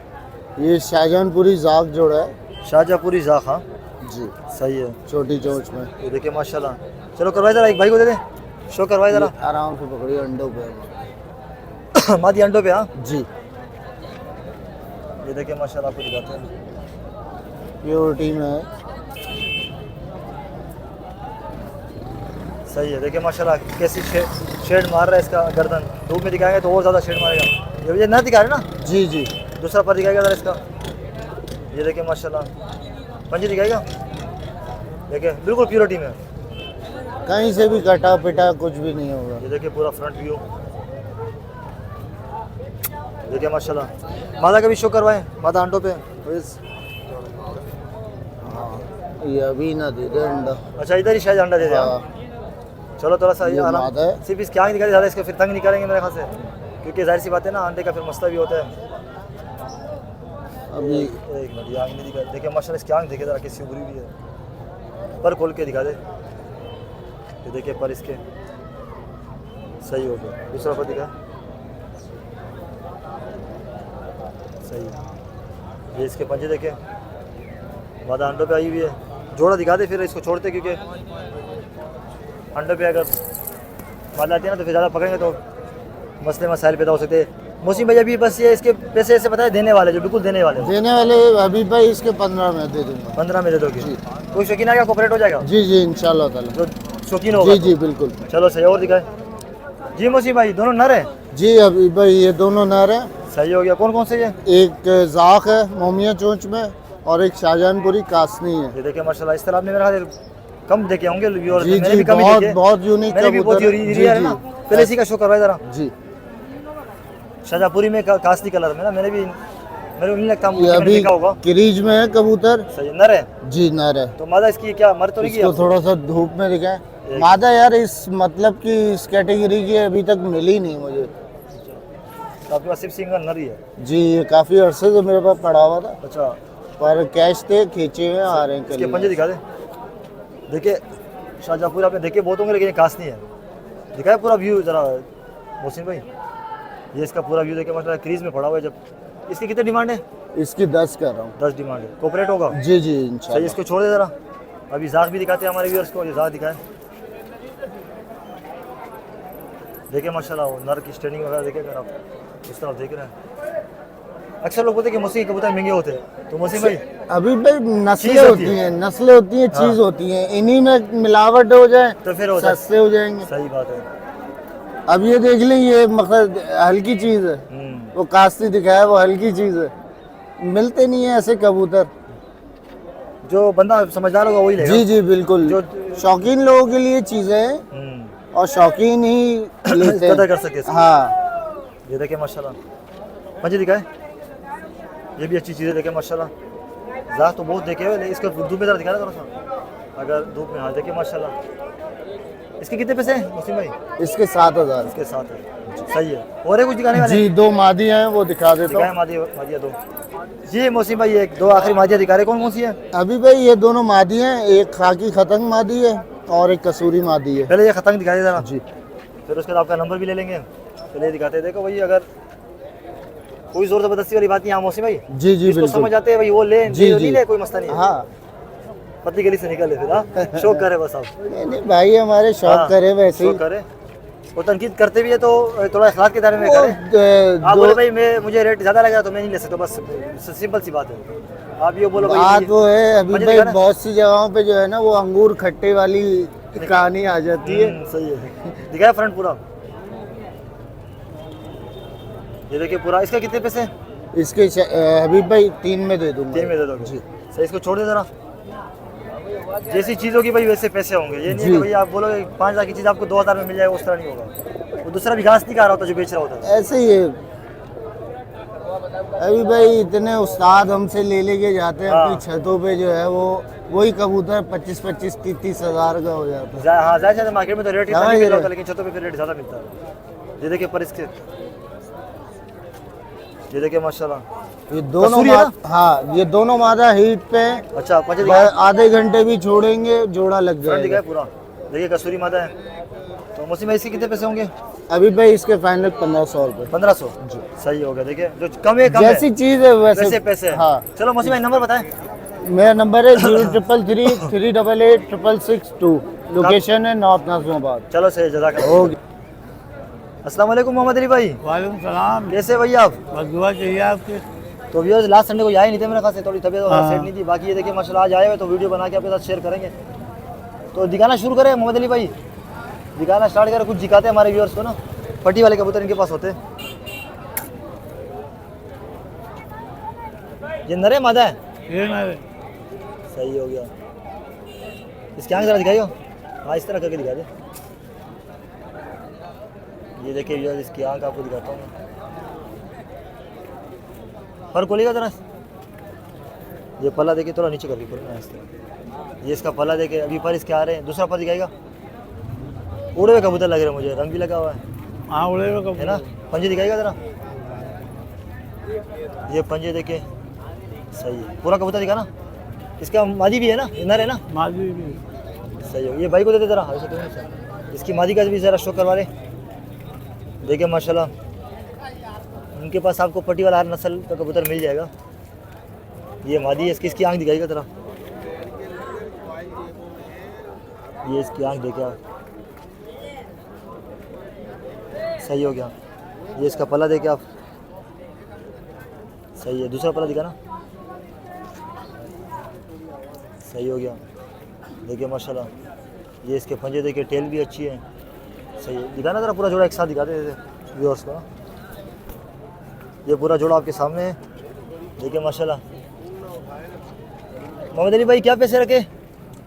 ये शाहजहानपुरी जाग जोड़ा है।
शाहजहाँपुरी जाख। हाँ
जी,
सही है।
छोटी चोंच में।
ये देखिए माशाल्लाह। चलो करवाए जरा, एक भाई को दे दे, शो करवाए जरा।
ये आराम से पकड़िए अंडों पे।
मादी अंडों पे। हाँ
जी,
ये देखिए माशाल्लाह, आपको दिखाते हैं।
प्योरिटी में है।
सही है, देखिए माशाल्लाह कैसी शेड मार रहा है इसका गर्दन। धूप में दिखाएंगे तो और ज़्यादा शेड मारेगा। ये नर दिखा रहे ना,
जी जी।
दूसरा पर दिखाएगा ज़रा इसका। ये देखिए माशाल्लाह, पंजे दिखाएगा, देखिए बिल्कुल प्योरिटी में।
कहीं से भी कटा पिटा कुछ भी नहीं होगा।
ये देखिए पूरा फ्रंट व्यू, देखिए माशाल्लाह। मादा का भी शो करवाएं, मादा अंडों पे।
ये अभी ना दे दे अंडा।
अच्छा इधर ही शायद अंडा दे दिया।
हाँ,
चलो थोड़ा सा
ये
आराम,
मादा है।
सिर्फ इसकी आँख निकाले ज़्यादा, इसके फिर तंग निकालेंगे मेरे ख्याल से, क्योंकि जाहिर सी बात है ना, अंडे का फिर मसला भी होता है।
अभी
एक मिनट, ये आँख नहीं दिखा, देखिए माशाल्लाह इसकी आँख देखिए ज़रा कैसी उभरी हुई है। पर खोल के दिखा दे, ये देखिए पर इसके सही हो गया। दूसरा पर दिखा, सही। ये इसके पंजे देखे, मादा अंडों पे आई हुई है। जोड़ा दिखा दे फिर इसको छोड़ते, क्योंकि अंडों पे अगर मादा आती है ना तो फिर ज़्यादा पकड़ेंगे तो मसले मसाइल पैदा हो सकते हैं। मौसम भैया भी बस ये इसके पैसे ऐसे बताए देने वाले, जो बिल्कुल देने वाले।
देने वाले अभी भाई इसके 15 में दे दूंगा।
15 में दे दोगे? कोई शौकीन आ गया कोऑपरेट हो जाएगा?
जी जी इंशाल्लाह ताला।
जो शौकीन होगा
जी जी बिल्कुल।
चलो सही, और दिखाए जी। मौसी भाई दोनों नर है?
जी अभी भाई ये दोनों नर हैं।
सही हो गया। कौन कौन से ये?
एक जाक है मोमिया चोंच में और एक शाहजहानपुरी कासनी है।
ये देखिए माशाल्लाह, इस तरह आपने मेरा ख्याल कम देखे होंगे व्यूअर,
जी
मैंने
जी
भी कम ही
बहुत
देखे।
बहुत यूनिक
मैंने भी बहुत
कबूतर है।
यूनिक है ना। पहले इसी का शो करवाए जरा।
जी
शाहजहांपुरी में कास्ती कलर में ना, मैंने भी, मेरे को नहीं लगता
ये
मैंने
अभी
देखा होगा।
क्रीज में है कबूतर।
सही नर है
जी नर है।
तो मादा इसकी क्या मर तो नहीं
इसको
की?
थोड़ा सा धूप में दिखाएं। मादा यार इस मतलब की इस कैटेगरी की अभी तक मिली नहीं मुझे।
तो आपके पास सिर्फ सिंगल नर ही है?
जी ये काफी अरसे से मेरे पास पड़ा हुआ था,
अच्छा,
पर कैश थे खींचे हुए आ रहे हैं
इसके
कल।
पंजे दिखा दे। देखिए शाहजहांपुर आपने देखे बहुत होंगे, लेकिन ये कास्नी है। दिखाए पूरा व्यू जरा मोहसिन भाई, ये इसका पूरा व्यू देखे मतलब क्रीज में पड़ा हुआ है। जब इसकी कितनी डिमांड है?
इसकी 10 कर रहा हूँ।
10 डिमांड है। कोऑपरेट होगा?
जी जी
सही,
इंशाल्लाह।
इसको छोड़ दे जरा। अभी जाक भी दिखाते हैं हमारे व्यूअर्स को, ये जाक दिखाए। देखिए माशाल्लाह वो नर की स्टैंडिंग वगैरह देखे, अगर आप इस तरफ देख रहे हैं। अक्सर लोग बोलते हैं कि मौसी के कबूतर महंगे होते हैं, तो मौसी भाई
अभी भाई नस्लें
चीज़ होती
होती हैं, नस्लें होती हैं, चीज होती हैं, इन्हीं में मिलावट हो जाए
तो फिर हो जाए।
सस्ते हो जाएंगे।
सही बात है।
अब ये देख लें, ये मतलब हल्की चीज है, वो कास्ती दिखाया वो हल्की चीज है। मिलते नहीं है ऐसे कबूतर।
जो बंदा समझदार होगा वही लेगा।
जी जी बिल्कुल।
जो
शौकीन लोगों के लिए चीजें हैं और शौकीन ही लेते
कदर
हैं।
कर सके इसकी।
हाँ
ये देखे माशाल्लाह, पंजे दिखाए, ये भी अच्छी चीज़ है। देखे माशाल्लाह, जाक तो बहुत देखे हुए, लेकिन इसको धूप में जरा दिखा थोड़ा सा, अगर धूप में। हाँ देखिए माशाल्लाह। इसके कितने पैसे हैं मुस्लिम भाई?
इसके 7,000।
इसके साथ है। सही है। और है कुछ दिखाने वाले?
जी 2 मादियाँ हैं वो दिखा देता
दिखाए
हूँ।
मादिया दो। जी मौसिम भाई, एक दो आखिरी मादिया दिखा रहे, कौन कौन सी है?
अभी भाई ये दोनों मादी हैं, एक खाकी खतंग मादी है और एक कसूरी मादी है।
पहले ये खतंग दिखाई जरा,
जी
फिर उसके बाद आपका नंबर भी ले लेंगे। पहले ये दिखाते हैं। देखो भाई, अगर कोई जोर जबरदस्ती वाली बात नहीं है मौसिम भाई,
जी जी
इसको
बिल्कुल।
समझ आते हैं भाई, वो ले
जी,
नहीं
जी।
ले, कोई मसला नहीं है।
हाँ
पतली गली से निकल ले फिर। हाँ शौक करे बस आप।
नहीं भाई हमारे शौक
हाँ,
करे वैसे ही।
शौक करे। वो तनकीद करते भी है तो थोड़ा इखलाक के दायरे में
वो,
करे। आप
दो-
बोले भाई मुझे रेट ज़्यादा लगा तो मैं नहीं ले सकता, बस सिंपल सी बात है। आप ये बोलो भाई,
बात वो है अभी
मुझे
भाई
दिखाना।
बहुत सी जगहों पे जो है ना वो अंगूर खट्टे वाली कहानी आ जाती है।
सही है। दिखाया फ्रंट पूरा, ये देखिए पूरा। इसका कितने पैसे हैं?
इसके हबीब भाई 3 में दे दूंगा।
3 में दे दोगे? सही, इसको छोड़ दे जरा। जैसी चीज़ होगी भाई वैसे पैसे होंगे। ये नहीं है
जी।
कि भाई आप बोलोगे 5,000 की चीज़ आपको 2,000 में मिल जाएगा, उस तरह नहीं होगा। वो दूसरा भी घास नहीं खा रहा होता जो बेच रहा होता है।
ऐसे ही है। अभी भाई इतने उस्ताद हमसे ले लेके जाते हैं अपनी छतों पे, जो है वो वही कबूतर 25-25, 30-30 हज़ार का हो जाता है।
हाँ जाहिर है, मार्केट में तो रेट इतना
समझ
नहीं मिल
रहे।
रहा होता, लेकिन छतों पे फिर रेट ज़्यादा मिलता है। ये देखिए पर इसके, ये देखिए माशाल्लाह।
ये दोनों
कसूरी है
हाँ ये दोनों मादा हीट पे हैं।
अच्छा पंजे दिखाए,
आधे घंटे भी छोड़ेंगे जोड़ा लग
फ्रंट दिखाए
जाएगा।
पूरा। देखिए कसूरी मादा है। तो मौसम भाई इसके कितने पैसे होंगे?
अभी भाई इसके फाइनल 1500 रुपये।
1500। सही हो गया। देखिए जो कम है, कम
जैसी
है
चीज है
वैसे पैसे हैं।
हाँ
चलो मौसम भाई नंबर बताएं।
मेरा नंबर है 0333 388 662। लोकेशन है नॉर्थ नाज़िमाबाद।
चलो सही, जज़ाकल्लाह।
हो गया।
अस्सलाम वालेकुम मोहम्मद अली भाई,
वालेकुम सलाम।
कैसे भैया आप?
बस दुआ चाहिए आपके।
तो व्यूअर्स लास्ट संडे को आए नहीं थे मेरे ख्याल से, थोड़ी तबीयत वगैरह सेट नहीं थी। बाकी ये देखिए माशाल्लाह आज आए हुए तो वीडियो बना के आपके साथ शेयर करेंगे। तो दिखाना शुरू करें मोहम्मद अली भाई। दिखाना स्टार्ट करें, कुछ दिखाते हैं हमारे व्यूअर्स को ना। पट्टी वाले कबूतर इनके पास होते हैं। ये नरे मादा है,
ये ना
सही हो गया। इसकी आँख जरा दिखाइयो। हाँ इस तरह करके दिखा दे। ये देखिए व्यूअर्स, इसकी आँख आपको दिखाता हूँ मैं। पर खोलिएगा जरा। ये पल्ला देखिए, थोड़ा नीचे करके खोलना इस तरह। ये इसका पल्ला देखिए, अभी पर इसके आ रहे हैं। दूसरा पर दिखाएगा। उड़े हुए कबूतर लग रहे हैं मुझे, रंग भी लगा हुआ है
हाँ उड़े हुए
है ना। पंजे दिखाएगा जरा। ये पंजे देखिए, सही है। पूरा कबूतर दिखा ना। इसका मादी भी है ना, इनर है ना,
माजी भी
सही हो। ये भाई को देते जरा, इसकी मादी का भी जरा शो करवा ले। देखिए माशाल्लाह, उनके पास आपको पट्टी वाला हर नस्ल का कबूतर मिल जाएगा। ये मादी है, इसकी आँख दिखाएगा जरा। ये इसकी आँख देखिए आप, सही हो गया। ये इसका पल्ला देखिए आप, सही है। दूसरा पल्ला दिखा ना, सही हो गया। देखिए माशाल्लाह, ये इसके पंजे देखिए, टेल भी अच्छी है, सही है। दिखाना जरा पूरा जोड़ा एक साथ दिखाते थे व्यूअर्स को। ये पूरा जोड़ा आपके सामने है, देखिए माशाल्लाह। मोहम्मद अली भाई क्या पैसे रखे?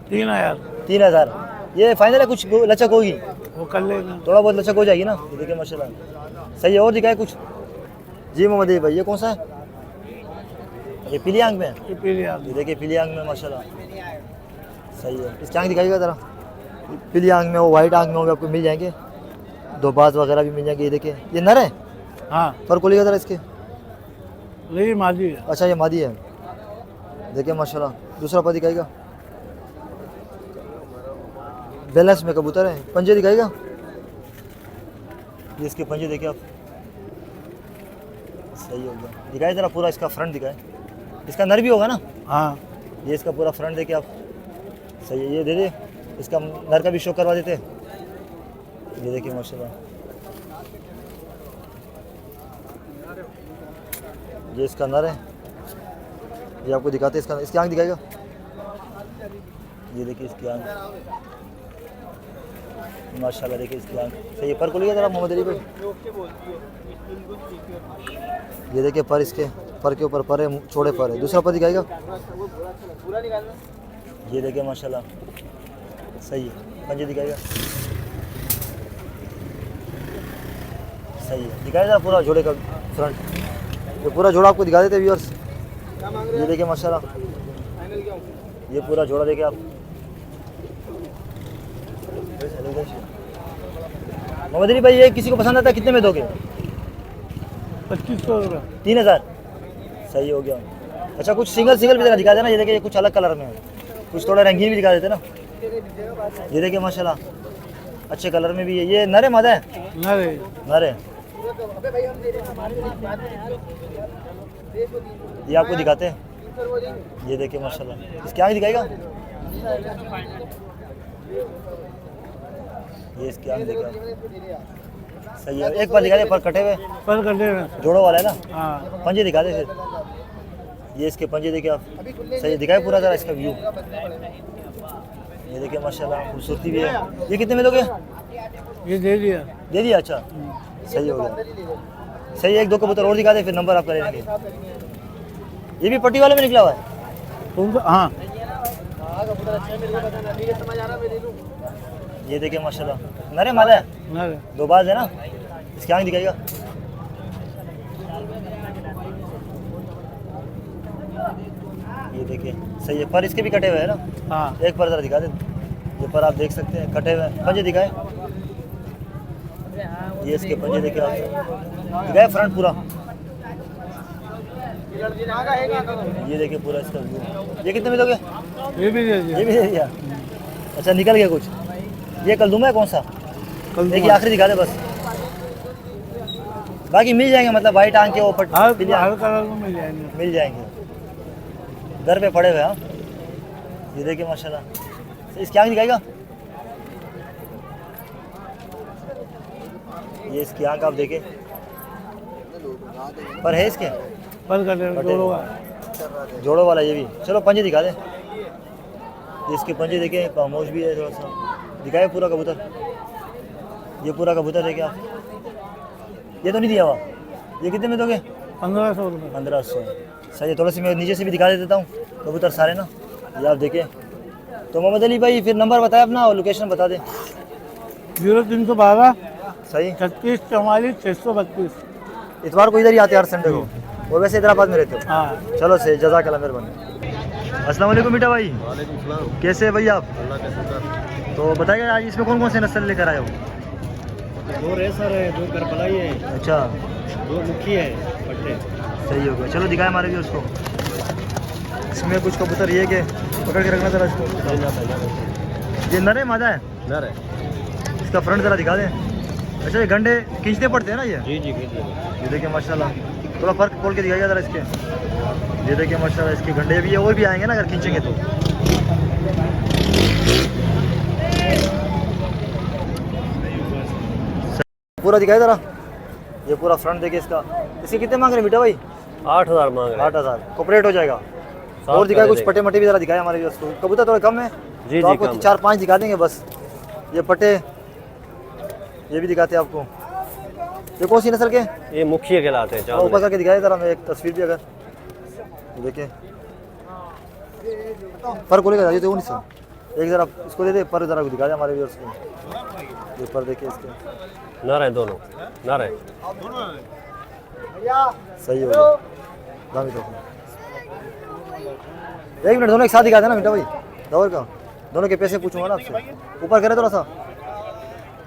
3000
3000। ये फाइनल है, कुछ लचक होगी?
वो कर लेना।
थोड़ा बहुत लचक हो जाएगी ना। ये देखिए माशाल्लाह, सही है। और दिखाए कुछ? जी मोहम्मद अली भाई, ये कौन सा है? ये पीली आंख में है।
ये पीली आंख।
ये देखिए पीली आंख में माशाल्लाह, सही है। इसकी आंख दिखाइएगा ज़रा। पीली आंख में हो, वाइट आंख में हो, आपको मिल जाएंगे। दो बाज वगैरह भी मिल जाएंगे। ये देखिए, ये नर है।
हाँ
पर खोलिएगा ज़रा इसके।
ये माजी है।
अच्छा ये मादी है, देखिए माशाल्लाह। दूसरा पर दिखाएगा, बैलेंस में कबूतर है। पंजे दिखाएगा, ये इसके पंजे देखिए आप, सही हो गया। दिखाए ज़रा पूरा इसका फ्रंट दिखाए। इसका नर भी होगा ना।
हाँ
ये इसका पूरा फ्रंट देखिए आप, सही है। ये दे दे, इसका नर का भी शो करवा देते। ये देखिए माशाल्लाह, ये इसका नर है। ये आपको दिखाते हैं। इसकी आंख दिखाएगा। ये देखिए इसकी आंख माशाल्लाह, देखिए इसकी आंख, सही है। पर खोलिए जरा मोहम्मद अली भाई। ये देखिए पर, इसके पर के ऊपर पर है, छोड़े पर है। दूसरा पर दिखाएगा। ये देखिए माशाल्लाह, सही है। पंजे दिखाएगा, सही है। दिखाएगा पूरा जोड़े का फ्रंट। ये पूरा जोड़ा आपको दिखा देते व्यूअर्स। ये देखिए माशाल्लाह, ये पूरा जोड़ा देखिए आप। मोहम्मद अली भाई, ये किसी को पसंद आता है कितने में दोगे?
2500 रुपये।
3000, सही हो गया। अच्छा कुछ सिंगल भी जरा दिखा देना। ये देखिए, ये कुछ अलग कलर में है, कुछ थोड़ा रंगीन भी दिखा देते ना। ये देखिए माशाल्लाह, अच्छे कलर में भी है। ये नर है मादा है?
नरे
नर है। ये आपको दिखाते हैं। ये देखिए माशाल्लाह, इसकी आँख दिखाएगा। ये इसकी आँख देखिए, सही है। एक बार दिखा दे, पर कटे हुए
पर कर लेना।
जोड़ों वाला है ना।
हाँ
पंजे दिखा दे फिर। ये इसके पंजे देखिए आप, सही दिखाए पूरा जरा इसका व्यू। ये देखिए माशाल्लाह, खूबसूरती भी है। ये कितने में दोगे?
ये दे दिया।
दे दिया, अच्छा सही हो गया। सही है। एक दो कबूतर और दिखा दे, फिर नंबर आपका ले लेंगे। ये भी पट्टी वाले में निकला हुआ है।
कौन सा? हाँ
ये देखिए माशाल्लाह, नरे मादा है,
नरे।
दो बाज है ना। इसकी आँख दिखाएगा। ये देखिए, सही है। पर इसके भी कटे हुए हैं ना।
हाँ
एक पर जरा दिखा दे। ये पर आप देख सकते हैं, कटे हुए हैं। पंजे दिखाए। ये इसके पंजे देखिए आप, दिखाए फ्रंट पूरा। ये देखिए पूरा इसका व्यू। ये कितने में दोगे?
ये भी दे दिया।
ये भी दे दिया। अच्छा निकल गया कुछ। ये कलदुमा है कौन सा?
कल
देखिए आखिरी दिखा दे बस, बाकी मिल जाएंगे। मतलब वाइट आंख के वो
हर हर कलर में मिल जाएंगे।
मिल जाएंगे, घर पे पड़े हुए। हाँ ये देखिए माशाल्लाह, इसकी आँख दिखाएगा। ये इसकी आँख आप देखें, पर है इसके
पर कर लेना। जोड़ों का
जोड़ों वाला। ये भी चलो पंजे दिखा दे। इसके पंजे देखें, खामोश भी है थोड़ा सा। दिखाए पूरा कबूतर। ये पूरा कबूतर है क्या? ये तो नहीं दिया हुआ, ये कितने में दोगे?
1500 रुपये।
1500। सही है, थोड़ा सी मैं नीचे से भी दिखा देता हूँ कबूतर सारे ना, ये आप देखें। तो मोहम्मद अली भाई फिर नंबर बताएं अपना और लोकेशन बता दें।
0312
सही,
36 44 632।
इतवार को इधर ही आते हैं हर संडे को, और वैसे हैदराबाद में रहते हो?
हाँ।
चलो सही, जज़ाकल्लाह, मेहरबानी। अस्सलाम वालेकुम मीठा भाई। कैसे है भाई आप? तो बताइए आज इसमें कौन कौन से नस्ल लेकर आए हो?
2 रेसर है, 2 करबलाई है,
अच्छा
2 मुखी है पट्टे।
सही हो गया, चलो दिखाए हमारे भी उसको। इसमें कुछ कबूतर ये के पकड़ के रखना जरा इसको। ये नर है मादा है?
नर है।
इसका फ्रंट जरा दिखा दें। अच्छा ये गंडे खींचने पड़ते हैं ना ये?
जी जी।
ये देखिए माशाल्लाह, थोड़ा फर्क खोल के दिखाइए जरा इसके। ये देखिए माशाल्लाह, इसके गंडे भी है, और भी आएंगे ना अगर खींचेंगे तो। पूरा दिखाइए जरा, ये पूरा फ्रंट देखिए इसका। इसके कितने मांग रहे हैं मीठा भाई?
8000 मांग रहे हैं।
8000 कॉपरेट हो जाएगा।
साफ
और दिखाए
कर
कुछ
देंगे।
पट्टे मट्टे भी जरा दिखाए हमारे व्यूअर्स को। कबूतर थोड़ा कम है
जी
तो
जी,
आपको
कम है।
4-5 दिखा देंगे बस। ये पट्टे ये भी दिखाते हैं आपको। ये कौन सी नस्ल के?
ये मुखिया कहलाते हैं।
ऊपर
चावल
करके दिखाए जरा, मैं एक तस्वीर भी अगर ये देखें। पर को लेकर तो नहीं सर, एक जरा इसको दे दे, पर जरा दिखा दे हमारे व्यूअर्स को। ये पर देखिए इसके,
नर है, दोनों नर है।
सही हो गया। दामी तो 1 मिनट, दोनों एक साथ दिखा देना मीठा भाई। दौर का दोनों के पैसे पूछूंगा ना आपसे। ऊपर करे थोड़ा सा,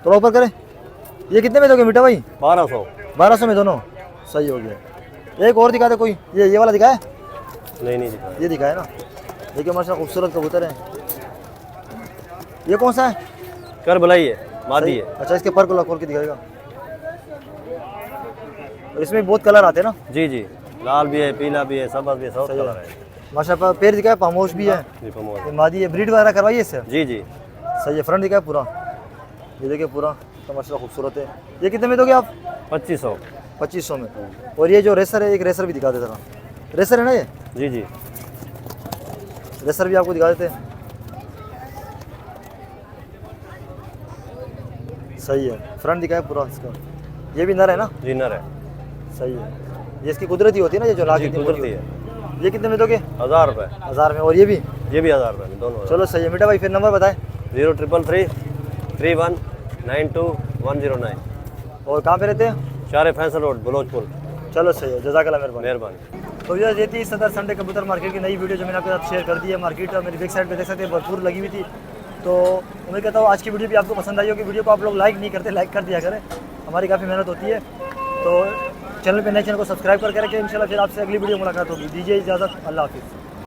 थोड़ा ऊपर करे। ये कितने में दोगे मीठा भाई?
1200।
1200 में दोनों। सही हो गया। एक और दिखा दे कोई, ये वाला दिखाए।
नहीं नहीं दिखा।
ये दिखाए ना, देखिए माशाल्लाह खूबसूरत कबूतर है। ये कौन सा है?
करबलाई है, मादी है।
अच्छा इसके पर को खोल के दिखाएगा। और इसमें बहुत कलर आते हैं ना?
जी जी, लाल भी है, पीला भी है, सब्ज़ भी है, सब कलर है।
माशाल्लाह पैर दिखाए, पामोश भी है।
जी प्रमोद।
ये मादी है, ब्रीड वगैरह करवाइए इससे।
जी जी।
सही है, फ्रंट दिखाए पूरा। ये देखिए पूरा तो माशाल्लाह खूबसूरत है। ये कितने में दोगे आप?
2500।
2500 में। और ये जो रेसर है, एक रेसर भी दिखा दे जरा। रेसर है ना ये?
जी जी।
रेसर भी आपको दिखा देते हैं। सही है, फ्रंट दिखाए पूरा इसका। ये भी नर है ना?
जी नर है।
सही है। ये इसकी कुदरती होती है ना, ये जो लाख
जी
इतनी
कुदरती
बड़ी
है।
होती है। ये कितने में दोगे?
1000 रुपये।
1000 में। और ये भी?
ये भी 1000 रुपये में, दोनों।
चलो सही है मीठा भाई, फिर नंबर बताएं।
0333 31 92 109।
और कहाँ पे रहते हैं?
चारे फैंसल रोड, बलोचपुर।
चलो सही है, जज़ाकल्लाह, मेहरबानी।
मेहरबानी।
तो ये थी सदर संडे कबूतर मार्केट की नई वीडियो जो मैंने आपके साथ शेयर कर दी है। मार्केट मेरी बैक साइड पे देख सकते हैं भरपूर लगी हुई थी। तो उम्मीद करता हूँ आज की वीडियो भी आपको पसंद आई होगी। वीडियो को आप लोग लाइक नहीं करते, लाइक कर दिया करें, हमारी काफ़ी मेहनत होती है। तो चैनल पे नए चैनल को सब्सक्राइब करके रखें। इंशाल्लाह फिर आपसे अगली वीडियो मुलाकात होगी। दीजिए इजाज़त, अल्लाह हाफिज़।